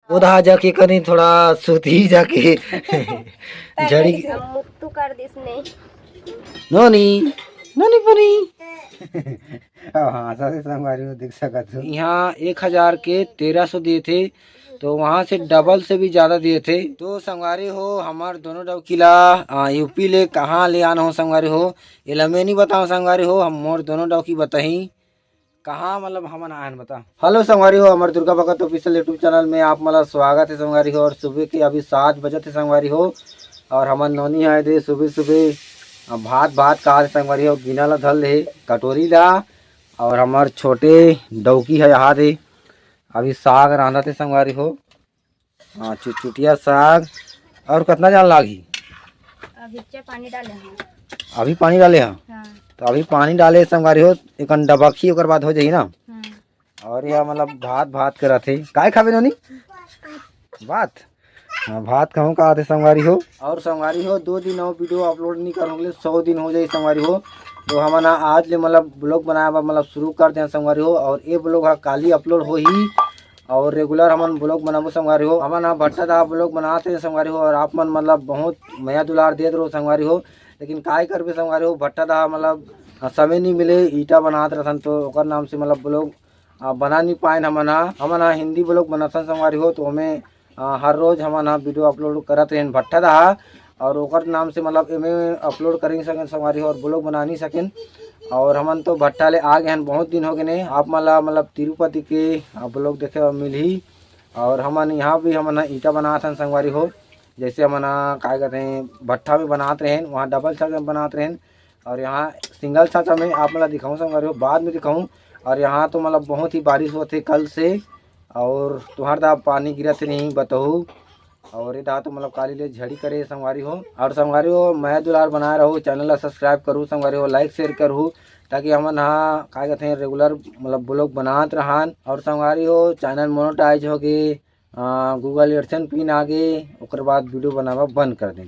उधा जाके कहीं थोड़ा सुती जाके झड़ी मुत्तू कर दिसने नोनी नोनी पुनी हाँ से संगवारी हो देख सकत हो। यहाँ 1000 के 1300 दिए थे, तो वहाँ से डबल से भी ज्यादा दिए थे। तो संगवारी हो हमार दोनों डौकीला यूपी ले कहाँ ले आना हो संगवारी हो, ये लम्बे नहीं बताओ संगवारी हो, हम मोर दोनों डौकी बताही कहाँ मतलब हमन आयन बता। हेलो संगवारी हो, हमारे दुर्गा भगत ऑफिशियल यूट्यूब चैनल में आप मतलब स्वागत है संगवारी हो। और सुबह के अभी 7 बजे थे संगवारी हो, और हमार नौनी आए थे सुबह सुबह भात भात कहा संगवारी हो, गिना ला धल है कटोरी ला, और हमार छोटे डौकी है यहाँ थे अभी साग रांधा थे संगवारी हो। चुटचुटिया साग। और कितना जान लागी अभी पानी डाले हैं। अभी पानी डाले हैं। हाँ। तो अभी पानी डाले संगवारी हो, एक डबकी ओकर बाद हो जाई ना। हाँ। और यह मतलब भात भात करा थे काय खावे नोनी भात। हाँ भात कहूँ कहा थे संगवारी हो। और संगवारी हो 2 दिन और वीडियो अपलोड नहीं करूँगे 100 दिन हो जाए संगवारी हो। तो हम ना आज ले मतलब ब्लॉग बनाया मतलब शुरू कर दें संगवारी हो, और ये ब्लॉग काली अपलोड हो ही, और रेगुलर हमन ब्लॉग बनाबो संगवारी हो। हमन भट्टा दा ब्लॉग बनाते संगवारी हो, और आप मन मतलब बहुत मया दुलार देते रहो संगवारी हो। लेकिन काय करबे संगवारी हो, भट्टा दा मतलब समय नहीं मिले, ईटा बनाते रहन, तो ओकर नाम से मतलब ब्लॉग बना नहीं पाए। हमन हिंदी ब्लॉग बनाते संगवारी हो, तो हमें हर रोज हमन वीडियो अपलोड करते रहें भट्टा दा, और ओकर नाम से मतलब एमें अपलोड कर नहीं सकें संगवारी हो, और ब्लॉग बना नहीं सकें। और हमन तो भट्टा ले आ गए हैं, बहुत दिन हो गए ने। आप मतलब तिरुपति के ब्लॉग देखे मिल ही। और हमन यहाँ भी हमन ईटा बनाते हैं संगवारी हो, जैसे हमन क्या कहते हैं भट्टा में बनाते रहें, वहाँ डबल छत में बनाते रहें, और यहाँ सिंगल छत में आप मतलब दिखाऊँ संगवारी हो, बाद में दिखाऊँ। और यहाँ तो मतलब बहुत ही बारिश होती कल से, और तुहार दा पानी गिरत नहीं बताऊँ। और ये दा तो मतलब काली ले झड़ी करे संगवारी हो। और संगवारी हो मैं दुलार बना रहा चैनल ला सब्सक्राइब करूँ संगवारी हो, लाइक शेयर करूँ, ताकि हमन क्या कहते हैं रेगुलर मतलब ब्लॉग बनात रहन। और संगवारी हो चैनल मोनेटाइज हो गए, गूगल एडसेंस पिन आगे, ओकर बाद वीडियो बनावा बंद कर दें।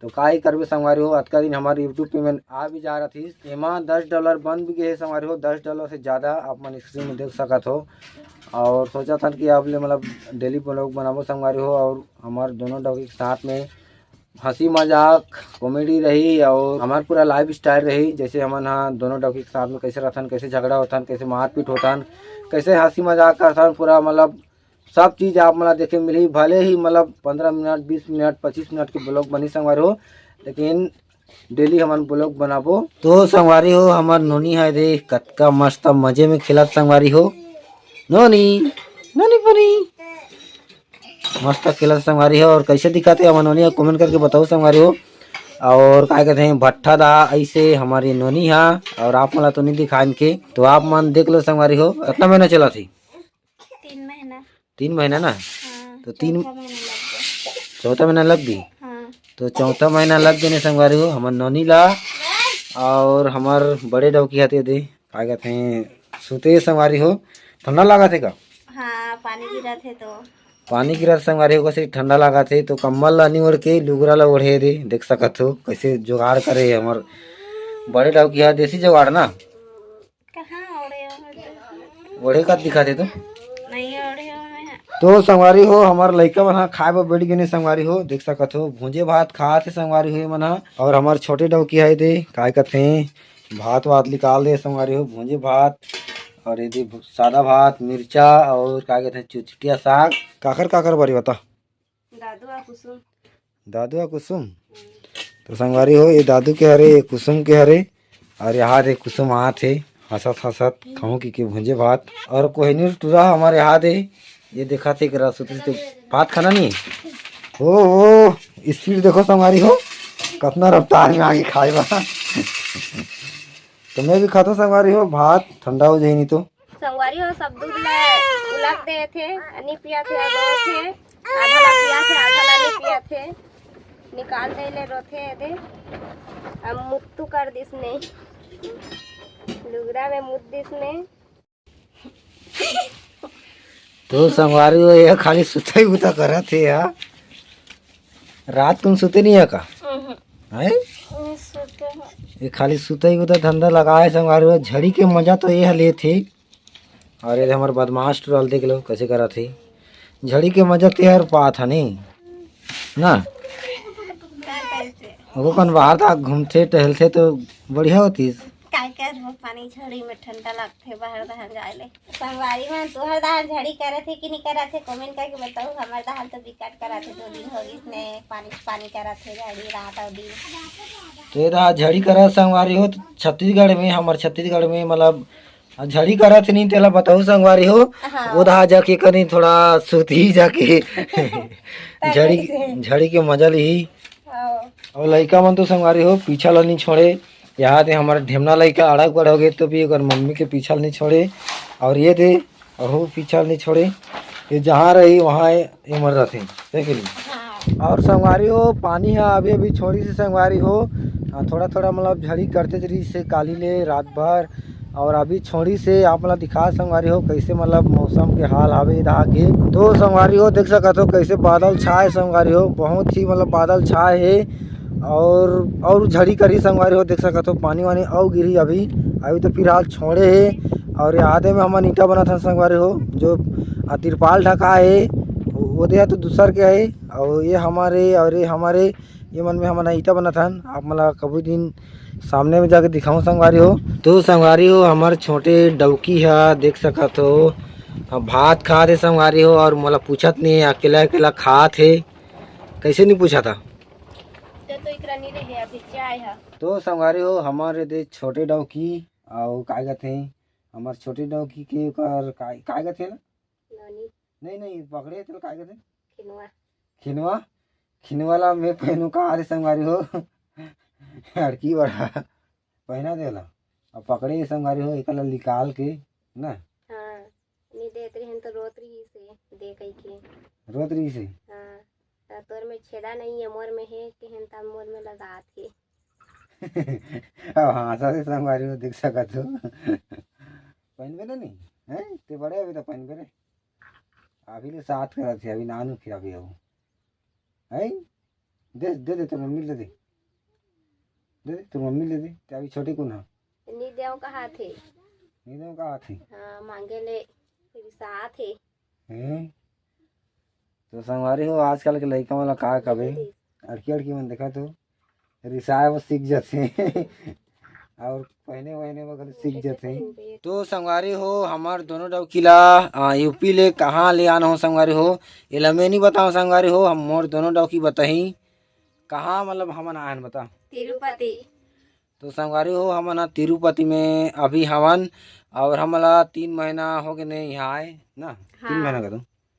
तो का ही करबे संगवारी हो, आज का दिन हमारे यूट्यूब पेमेंट आ भी जा रहा थी, एमा $10 बन भी गए संगवारी हो। $10 से ज़्यादा आप मन स्क्रीन में देख सकत हो। और सोचा था कि आप ले मतलब डेली ब्लॉग बनाबो संगवारी हो, और हमारे दोनों डॉग के साथ में हंसी मजाक कॉमेडी रही, और हमार पूरा लाइफ स्टाइल रही, जैसे हमन दोनों डॉग के साथ में कैसे रहथन, कैसे झगड़ा होथन, कैसे मारपीट होथन, कैसे हंसी मजाक करथन, पूरा मतलब सब चीज़ आप मतलब देखे मिली। भले ही मतलब 15 मिनट 20 मिनट 25 मिनट के ब्लॉग बनी संगवारी हो, लेकिन डेली हमन ब्लॉग बनाबो। तो संगवारी हो हमार नोनी है दे कतका मस्त मजे में खेलत संगवारी हो। नोनी नोनी पुनी मस्त खेलत संगवारी हो। और कैसे दिखाते हमार नोनी कमेंट करके बताओ संगवारी हो। और क्या कहते हैं भट्टा दा ऐसे हमारी नोनी है, और आप मला तो नहीं दिखाएं के, तो आप मन देख लो संगवारी हो। कितना महीना चला थी? 3 महीना। 3 महीना ना। हाँ, तो 3 चौथा महीना लग गई। हाँ। तो चौथा महीना लग गए संगवारी हो हमार नोनी ला। और हमार बड़े डौकी आते थे क्या कहते हैं सुते संगवारी हो। ठंडा लगा थे का? हाँ, पानी गिरा थे तो पानी गिरा संगवारी हो, कैसे ठंडा लगा थे, तो कम्बल ला नहीं ओढ़ के लुगरा ला ओढ़े दे। देख सकत हो कैसे जुगाड़ करे हमार बड़े डौकी है, देसी जुगाड़ ना। कहाँ ओढ़े ओढ़े का दिखा थे तो नहीं ओढ़े मैं। तो संगवारी हो हमार लइका मन खाए बर बैठ गए संगवारी हो, देख सकत हो भूंजे भात खाते संगवारी हो मन। और हमार छोटे डौकी है दे काय कहते भात वात निकाल दे संगवारी हो, भूंजे भात, और ये सादा भात मिर्चा, और क्या कहते हैं चुचटिया साग। काकर काकर बारी बता। दादुआ कुसुम। दादुआ कुसुम। तो संगवारी हो ये दादू के हरे, ये कुसुम के हरे, और यहाँ दे कुसुम हाथ है हंसत हंसत खाऊं की भूंजे भात। और कोहिनूर टूरा हमारे यहाँ दे ये देखा थे कि तो भात खाना नहीं हो स्पीड देखो संगवारी हो कितना रफ्तार में आगे खाएगा। तो मैं भी खाता संगवारी हो, भात ठंडा हो जाए नहीं तो। संगवारी हो सब दूध ले उलट दे थे, नहीं पिया थे, आधा ला पिया थे, आधा ला नहीं पिया थे, निकाल दे ले रोथे दे। अब मुत्तू कर दिसने लुगरा में मुत दिसने। तो संगवारी हो ये खाली सुता ही बुता करा थे यार। रात तुम सुते नहीं है का? है ये खाली सुता ही बुता धंधा लगाए संगवारी हो। झड़ी के मजा तो ये ले थे। और ये हमारे बदमाश टूरल देख लो कैसे करा थे। झड़ी के मजा तेहर पात हनी ना। वो कन बाहर तक घूमते टहलते तो बढ़िया होती। पानी झड़ी में ठंडा लगते बाहर दहर जाए ले। संगवारी में तोहर दहर झड़ी करे थे कि नहीं करे थे कमेंट करके बताओ। हमारे दहर तो बिकट करा थे 2 दिन हो गई ने पानी पानी करा थे झड़ी रात और दिन। तेरा झड़ी करा संगवारी हो छत्तीसगढ़ में, हमारे छत्तीसगढ़ में मतलब झड़ी करत नहीं तेला बताऊ संगवारी हो। हाँ। उधा जाके कहीं थोड़ा सूती जाके झड़ी के मजा ली। और लड़का मन तो संगवारी हो पीछा ला नहीं छोड़े। यहाँ थे हमारे ढेमना लड़का अड़ग बड़ हो गए तो भी अगर मम्मी के पीछा नहीं छोड़े। और ये थे और पीछा नहीं छोड़े। ये जहाँ रही वहाँ ये मर रहे थे। और संगवारी हो पानी है अभी अभी छोड़ी से संगवारी हो थोड़ा थोड़ा मतलब झड़ी करते रही से काली ले रात भर। और अभी छोड़ी से आप मतलब दिखा संगवारी हो कैसे मतलब मौसम के हाल आवे इधर के। तो संगवारी हो देख सकते हो कैसे बादल छाए संगवारी हो बहुत ही मतलब बादल छाए है। और झड़ी करी संगवारी हो देख सकते हो पानी वानी और गिरी अभी तो फिलहाल छोड़े है। और ये आधे में हमारा ईंटा बना था संगवारी हो जो तिरपाल ढका है वो दे तो दूसर के है। और ये हमारे ये मन में हमारा ईंटा बना था। आप मतलब कभी दिन सामने में जाके दिखाऊं संगवारी हो। तो संगवारी हो हमारे छोटे डौकी है देख सकत हो भात खा थे संगवारी हो। और मतलब पूछत नहीं अकेला अकेला खात है कैसे नहीं पूछा था। तो संगवारी हो हमारे दे छोटे डौकी और काय कहते हैं हमारे छोटे डौकी के काय कहते हैं नहीं पकड़े तो काय कहते खिनवाला में पहनू कहा रे संगवारी हो लड़की बड़ा पहना देला और पकड़े संगवारी हो एक निकाल के ना। हाँ नहीं देत रहे तो रोत रही से दे कई के रोत रही से। हाँ तोर में छेदा नहीं है मोर में है केहन ता मोर में लगा थे। अब हाँ से संगवारी हो देख सकत हो पहन बे नहीं है ते बड़े अभी तो पहन बे अभी ले साथ करा थे अभी नानू खिला भी हो है दे तो मम्मी ले दे तो मम्मी ले दे ते अभी छोटे कौन है नी देव कहा थे हाँ मांगे ले फिर साथ है हैं। तो संगवारी हो आजकल के लड़का वाला का कबे अड़की मन देखा तो रिसाए वो सीख जाते और पहने वहने वगैरह सीख जाते। तो संगवारी हो हमार दोनों डौकीला यूपी ले कहाँ ले आना हो संगवारी हो ये लम्बे नहीं बताओ संगवारी हो हम मोर दोनों डौकी बताही कहाँ मतलब हमन आयन बता तिरुपति। तो संगवारी हो हमन तिरुपति में अभी हवन और हमला 3 महीना हो गए नहीं यहाँ आए ना। हाँ। 3 महीना का तो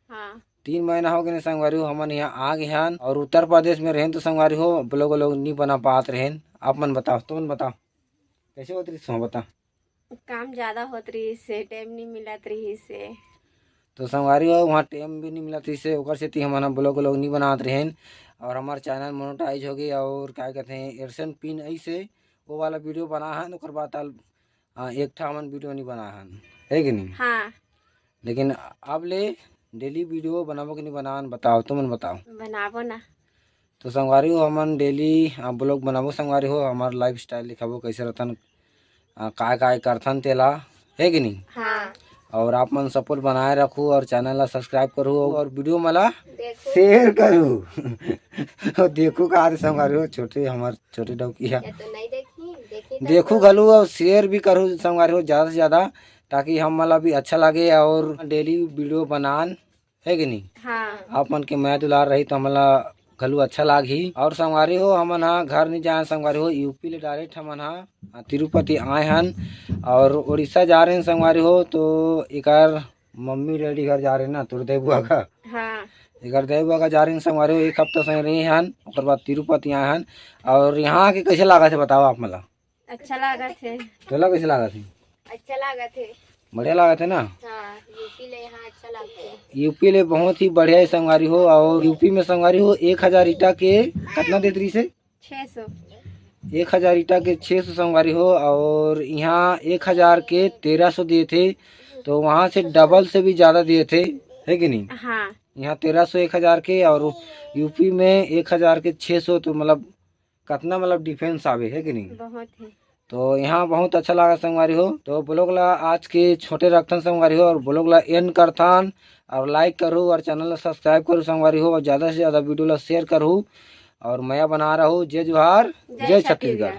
हाँ 3 महीना हो गए संगवारी हो हमन यहाँ आ गए हन। और उत्तर प्रदेश में रहें तो संगवारी हो लोग नहीं बना पात रहें। आप मन बताओ तुम बताओ कैसे होती रही बता। काम ज्यादा होत रही से टाइम नहीं मिलत रही से। तो संगवारी हो वहाँ टाइम भी नहीं मिलत रही से ओकर से हमारा ब्लॉग नहीं बनात रहें। और हमारे चैनल मोनेटाइज हो गई और क्या कहते हैं एयरसेल पिन ऐसे वो वाला वीडियो बना है ओकर बाद एक ठा हमन वीडियो नहीं बना है कि नहीं। हाँ लेकिन अब ले डेली वीडियो बनाबो कि नहीं बनान बताओ तुम बताओ बनाबो ना। तो संगवारी हो हमन डेली ब्लॉग बनाबो संगवारी हो हमार लाइफ स्टाइल दिखाबो कैसे रहतन काय करथन तेला है कि नहीं। हाँ और आप मन सपोर्ट बनाए रखो और चैनल ला सब्सक्राइब करो और वीडियो मला शेयर करो देखो का संगवारी हो छोटे हमार छोटे डौकी है तो नहीं देखी देखो घलू और शेयर भी करो संगवारी हो ज़्यादा से ज़्यादा ताकि हम मला भी अच्छा लगे और डेली वीडियो बनान है कि नहीं। हाँ आप मन के मैं दुलार रही तो हमला घलू अच्छा लागी। और संगवारी हो हमन हा घर नहीं जाए संगवारी हो यूपी ले डायरेक्ट हमन हा तिरुपति आए हन और उड़ीसा जा रहे हैं संगवारी हो। तो एक मम्मी डैडी घर जा रहे हैं ना तोर देव बुआ का। हाँ एक देव बुआ का जा रहे हैं संगवारी हो 1 हफ्ता से रही हन और बाद तिरुपति आए हन। और यहाँ के कैसे लगा थे बताओ आप मला। अच्छा लगा थे तोला कैसे लगा थे। अच्छा लगा थे बढ़िया लगा थे ना। हाँ यूपी ले यहाँ अच्छा लगता है यूपी ले बहुत ही बढ़िया है संगवारी हो। और यूपी में संगवारी हो 1000 ईटा के कितना देत रही से 600 1000 ईटा के 600 संगवारी हो। और यहाँ 1000 के 1300 दिए थे तो वहाँ से डबल से भी ज़्यादा दिए थे है कि नहीं। हाँ यहाँ 1300 1000 के और यूपी में 1000 के 600 तो मतलब कितना मतलब डिफरेंस आवे है कि नहीं। बहुत है। तो यहाँ बहुत अच्छा लगा संगवारी हो। तो ब्लॉग ला आज के छोटे रखथन संगवारी हो और ब्लॉग ला एंड करथन और लाइक करूँ और चैनल ला सब्सक्राइब करूँ संगवारी हो और ज़्यादा से ज़्यादा वीडियो ला शेयर करूँ और मैं बना रहा हूँ जय जोहार जय छत्तीसगढ़।